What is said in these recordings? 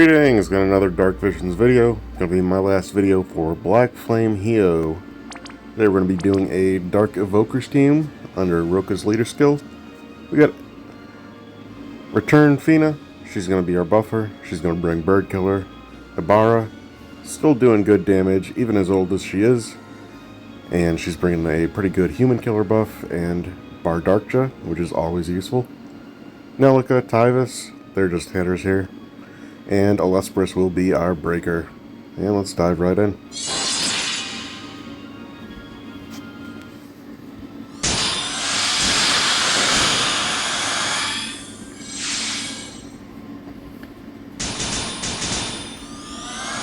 Greetings! Got another Dark Visions video. Gonna be my last video for Black Flame Hyoh. Today we're gonna be doing a Dark Evokers team under Roka's leader skill. We got Return Fina. She's gonna be our buffer. She's gonna bring Bird Killer. Ibarra, still doing good damage, even as old as she is. And she's bringing a pretty good human killer buff, and Bar Darkja, which is always useful. Nelica, Tyvis, they're just hitters here. And Elespris will be our breaker. And let's dive right in.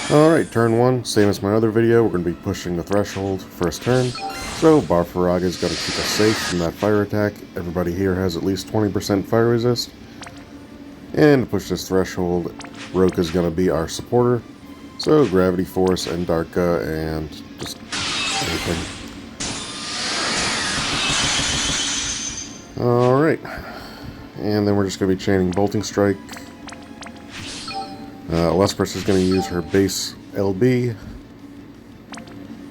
Alright, turn 1, same as my other video, we're going to be pushing the threshold first turn. So Barfaraga is going to keep us safe from that fire attack. Everybody here has at least 20% fire resist. And to push this threshold, Roka is going to be our supporter. So Gravity Force and Darka and just anything. Alright. And then we're just going to be chaining Bolting Strike. Elespris is going to use her base LB.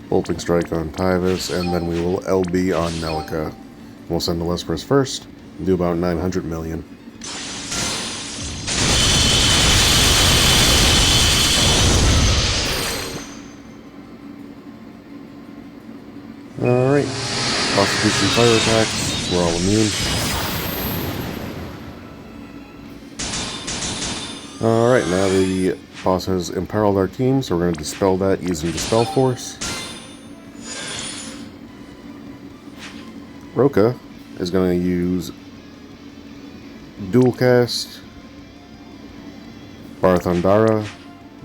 Bolting Strike on Tyvis, and then we will LB on Nelica. We'll send Elespris first and do about 900 million. Alright, Constitution fire attacks, we're all immune. Alright, now the boss has imperiled our team, so we're going to dispel that using Dispel Force. Roka is going to use Dual Cast, Bar Thundara,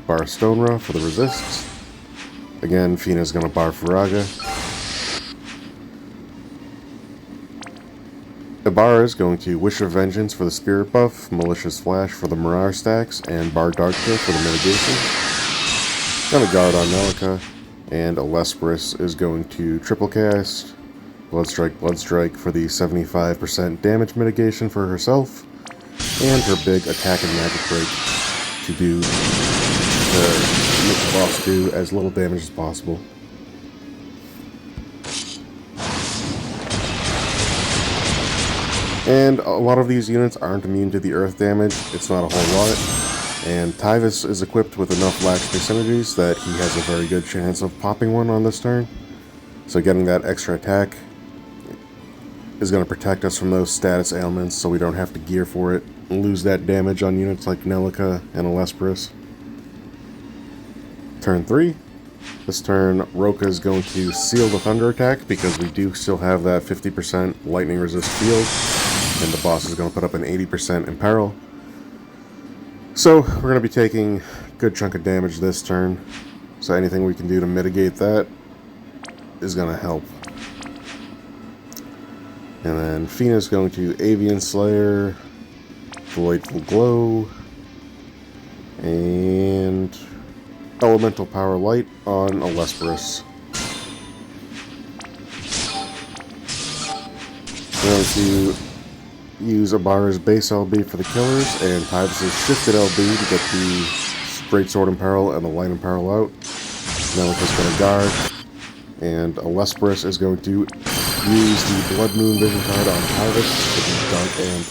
Bar Stonera for the resists. Again, Fina is going to Bar Faraga. Ibarra is going to Wish of Vengeance for the Spirit buff, Malicious Flash for the Mirage stacks, and Bar Darkja for the mitigation. Gonna guard on Nelica, and Elespris is going to triple cast, Blood Strike for the 75% damage mitigation for herself, and her big attack and magic break to make the boss do as little damage as possible. And a lot of these units aren't immune to the earth damage, it's not a whole lot. And Tyvis is equipped with enough lag space energies that he has a very good chance of popping one on this turn. So getting that extra attack is going to protect us from those status ailments so we don't have to gear for it and lose that damage on units like Nelica and Elespris. Turn 3. This turn, Roka is going to seal the thunder attack because we do still have that 50% lightning resist field. And the boss is going to put up an 80% imperil. So we're going to be taking a good chunk of damage this turn. So anything we can do to mitigate that is going to help. And then Fina is going to Avian Slayer, Delightful Glow, and Elemental Power Light on Elespris. We're going to use Ibarra's base LB for the killers, and Tyvis' shifted LB to get the Great Sword Imperil and the Light Imperil out. Nelica's going to guard, and Elespris is going to use the Blood Moon Vision card on Tyvis with the Dark Amp.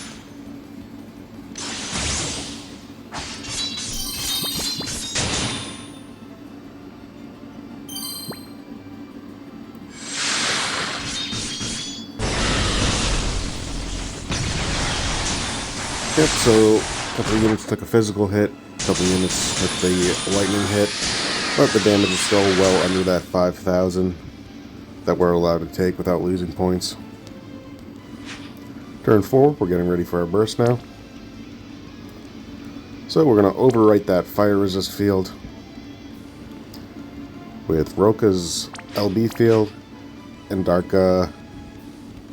Yep, so a couple of units took a physical hit, a couple of units took the lightning hit, but the damage is still well under that 5,000 that we're allowed to take without losing points. Turn 4, we're getting ready for our burst now. So we're going to overwrite that fire resist field with Roka's LB field and Darka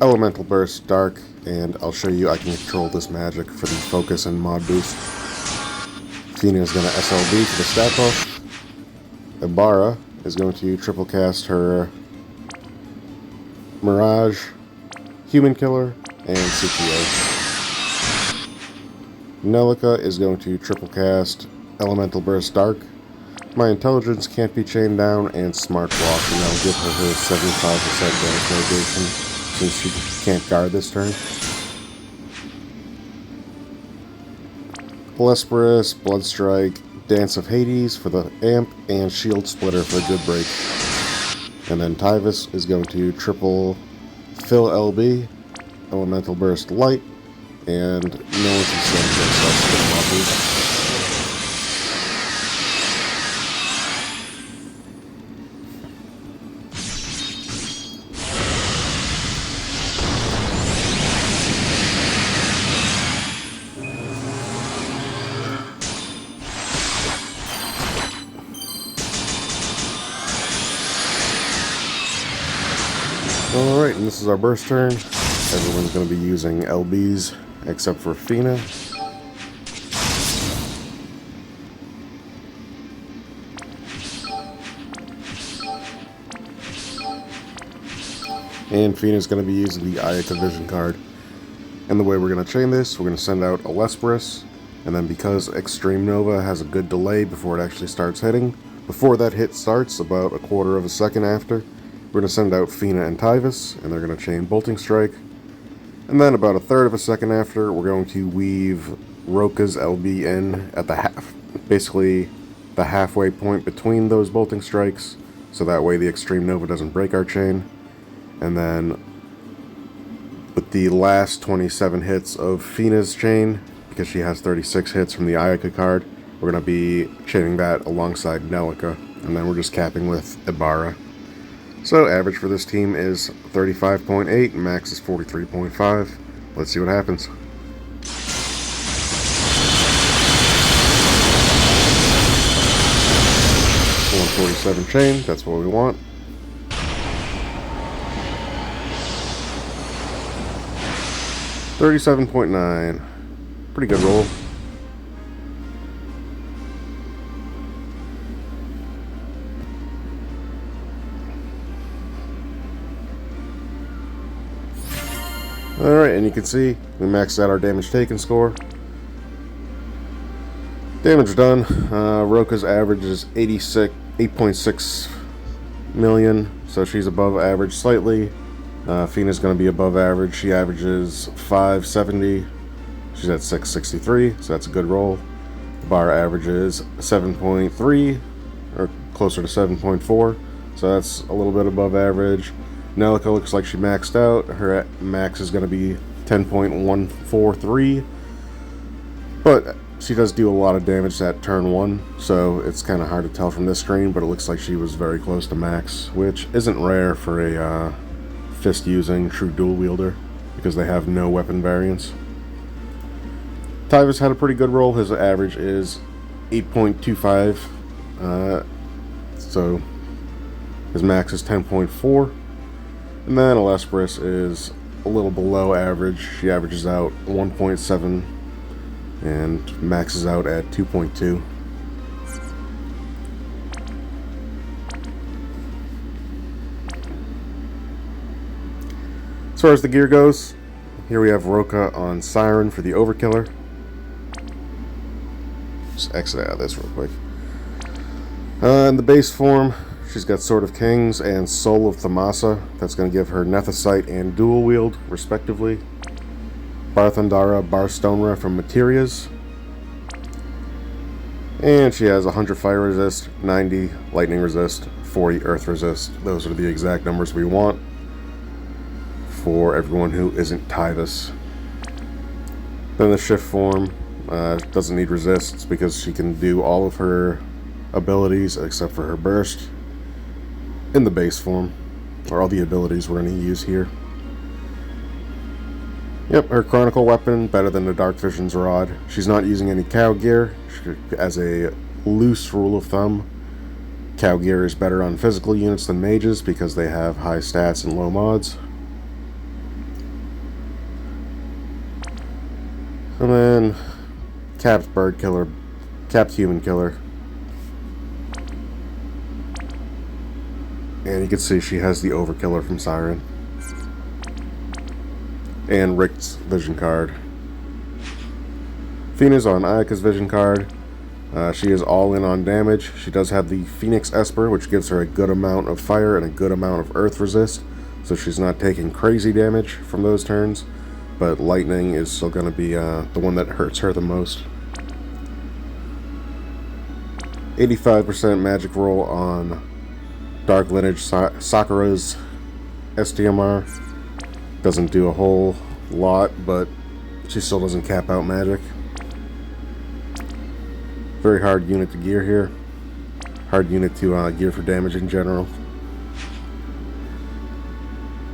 Elemental Burst Dark. And I'll show you I can control this magic for the focus and mod boost. Fina is going to SLB for the stat buff. Ibarra is going to triple cast her Mirage, Human Killer, and CTO. Nelica is going to triple cast Elemental Burst Dark. My Intelligence can't be chained down, and Smart Walk, and I'll give her 75% damage mitigation since she can't guard this turn. Blesperus, Blood Strike, Dance of Hades for the amp, and Shield Splitter for a good break. And then Tyvis is going to triple Fill LB, Elemental Burst Light, and no one can stand against us. Alright, and this is our burst turn. Everyone's going to be using LBs except for Fina. And Fina's going to be using the Hyoh Vision card. And the way we're going to chain this, we're going to send out a Lesperus, and then because Extreme Nova has a good delay before it actually starts hitting, before that hit starts, about a quarter of a second after, we're going to send out Fina and Tyvis, and they're going to chain Bolting Strike. And then about a third of a second after, we're going to weave Roka's LB in at the basically the halfway point between those Bolting Strikes, so that way the Extreme Nova doesn't break our chain. And then with the last 27 hits of Fina's chain, because she has 36 hits from the Hyoh card, we're going to be chaining that alongside Nelica, and then we're just capping with Ibarra. So average for this team is 35.8, max is 43.5. Let's see what happens. 147 chain, that's what we want. $37.9. Pretty good roll. Alright, and you can see we maxed out our damage taken score. Damage done. Roka's average is 8.6 million, so she's above average slightly. Fina's going to be above average. She averages 570. She's at 663, so that's a good roll. The bar averages 7.3, or closer to 7.4, so that's a little bit above average. Nelica looks like she maxed out. Her max is going to be 10.143, but she does do a lot of damage at turn 1, so it's kind of hard to tell from this screen, but it looks like she was very close to max, which isn't rare for a fist-using true dual wielder, because they have no weapon variants. Tyvis had a pretty good roll. His average is 8.25, so his max is 10.4. And then Lesperus is a little below average. She averages out 1.7 and maxes out at 2.2. As far as the gear goes, here we have Roka on Siren for the Overkiller. Just exit out of this real quick. In the base form, she's got Sword of Kings and Soul of Thamasa. That's going to give her Nethicite and Dual Wield, respectively. Barthandara Barstonra from Materias. And she has 100 Fire Resist, 90 Lightning Resist, 40 Earth Resist. Those are the exact numbers we want for everyone who isn't Tyvis. Then the shift form doesn't need resists because she can do all of her abilities except for her burst in the base form, or all the abilities we're going to use here. Yep, her Chronicle weapon, better than the Dark Vision's Rod. She's not using any cow gear. As a loose rule of thumb, cow gear is better on physical units than mages because they have high stats and low mods. And then capped bird killer, capped human killer. And you can see she has the Overkiller from Siren. And Rick's vision card. Fina's on Ayaka's vision card. She is all in on damage. She does have the Phoenix Esper, which gives her a good amount of fire and a good amount of earth resist, so she's not taking crazy damage from those turns, but lightning is still going to be the one that hurts her the most. 85% magic roll on Dark Lineage Sakura's STMR. Doesn't do a whole lot, but she still doesn't cap out magic. Very hard unit to gear here. Hard unit to gear for damage in general.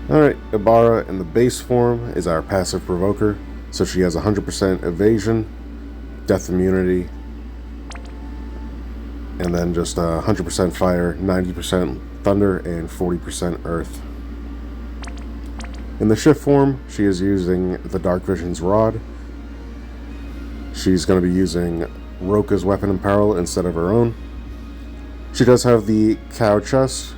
Alright, Ibarra in the base form is our passive provoker. So she has 100% evasion, death immunity, and then just 100% fire, 90% thunder, and 40% earth. In the shift form, she is using the Dark Vision's Rod. She's going to be using Roka's weapon and peril instead of her own. She does have the cow chest,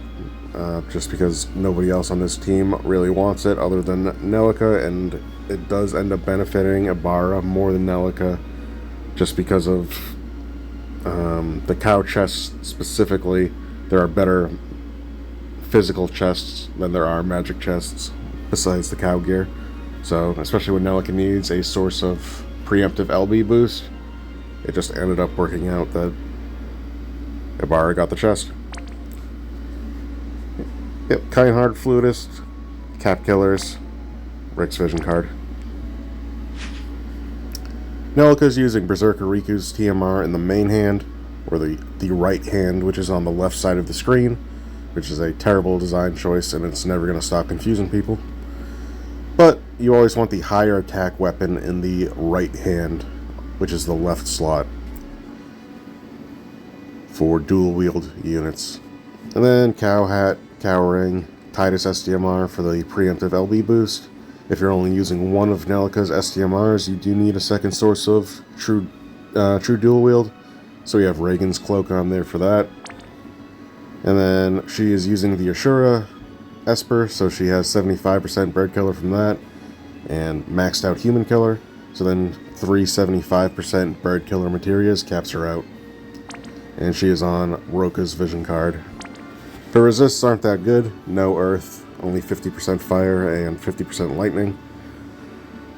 just because nobody else on this team really wants it other than Nelica, and it does end up benefiting Ibarra more than Nelica, just because of the cow chest specifically. There are better physical chests than there are magic chests besides the cow gear. So, especially when Nelica needs a source of preemptive LB boost, it just ended up working out that Ibarra got the chest. Yep, Kindheart Flutist, Cap Killers, Rick's Vision card. Nelica's using Berserker Riku's TMR in the main hand, or the right hand, which is on the left side of the screen, which is a terrible design choice, and it's never going to stop confusing people. But you always want the higher attack weapon in the right hand, which is the left slot, for dual wield units. And then Cow Hat, Cow Ring, Titus SDMR for the preemptive LB boost. If you're only using one of Nelica's SDMRs, you do need a second source of true dual wield. So we have Reagan's Cloak on there for that. And then she is using the Ashura Esper, so she has 75% bird killer from that, and maxed out human killer. So then 375% bird killer materias caps her out. And she is on Roka's Vision card. Her resists aren't that good. No earth, only 50% fire and 50% lightning.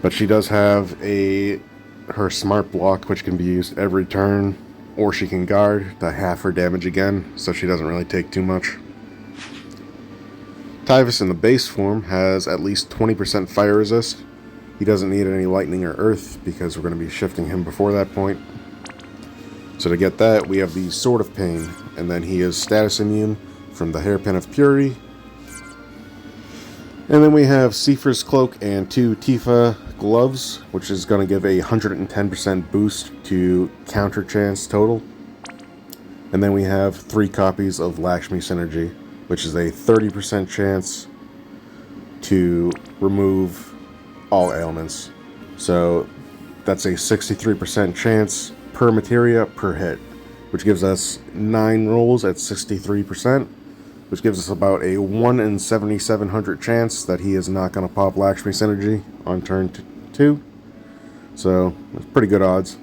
But she does have her smart block, which can be used every turn, or she can guard to half her damage again, so she doesn't really take too much. Tyvis in the base form has at least 20% fire resist. He doesn't need any lightning or earth because we're going to be shifting him before that point. So to get that, we have the Sword of Pain, and then he is status immune from the Hairpin of Purity. And then we have Seifer's Cloak and 2 Tifa Gloves, which is going to give a 110% boost to counter chance total. And then we have 3 copies of Lakshmi Synergy, which is a 30% chance to remove all ailments. So that's a 63% chance per materia per hit, which gives us 9 rolls at 63%, which gives us about a 1 in 7,700 chance that he is not going to pop Lakshmi Synergy on turn 2. So it's pretty good odds.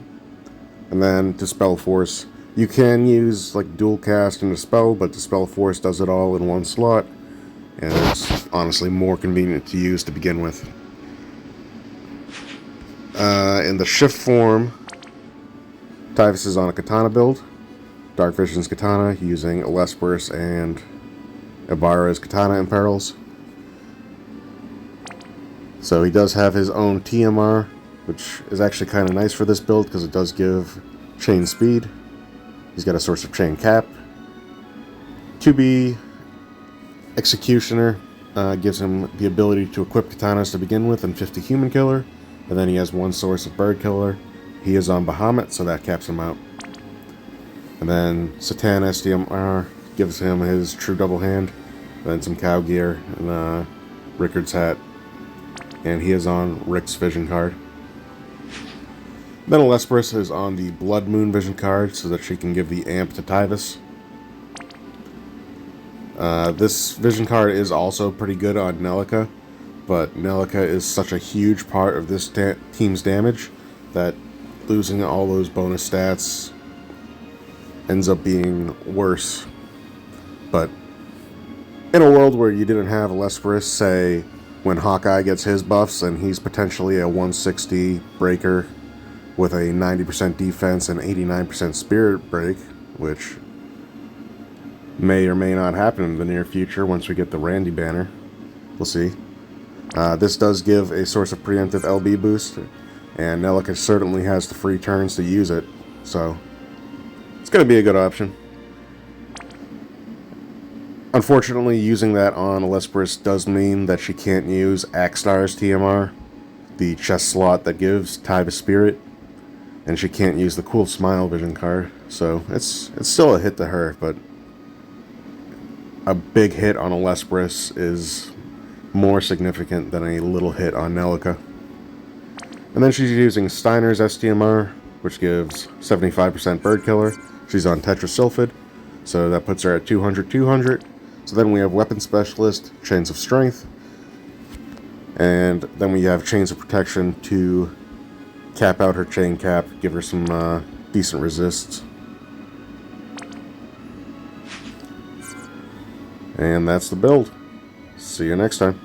And then Dispel Force. You can use like dual cast and Dispel, but Dispel Force does it all in one slot, and it's honestly more convenient to use to begin with. In the shift form, Tyvis is on a Katana build. Dark Vision's Katana using Lesperus and Ibarra's Katana Imperils. So he does have his own TMR, which is actually kind of nice for this build because it does give chain speed. He's got a source of chain cap. 2B Executioner gives him the ability to equip katanas to begin with and 50 human killer. And then he has 1 source of bird killer. He is on Bahamut, so that caps him out. And then Satan SDMR gives him his true double hand. Then some cow gear and Rickard's hat. And he is on Rick's Vision card. Then Lesperus is on the Blood Moon Vision card so that she can give the amp to Tyvis. This Vision card is also pretty good on Nelica, but Nelica is such a huge part of this team's damage that losing all those bonus stats ends up being worse. But in a world where you didn't have Lesperus, say, when Hawkeye gets his buffs and he's potentially a 160 breaker with a 90% defense and 89% spirit break, which may or may not happen in the near future once we get the Randy banner. We'll see. This does give a source of preemptive LB boost, and Nelica certainly has the free turns to use it, so it's going to be a good option. Unfortunately, using that on Lesperus does mean that she can't use Axstar's TMR, the chest slot that gives Tithe of Spirit, and she can't use the cool Smile Vision card, so it's still a hit to her, but a big hit on a Lesperus is more significant than a little hit on Nelica. And then she's using Steiner's STMR, which gives 75% Bird Killer. She's on Tetrasylphid, so that puts her at 200-200. So then we have Weapon Specialist, Chains of Strength, and then we have Chains of Protection to cap out her chain cap, give her some decent resists. And that's the build. See you next time.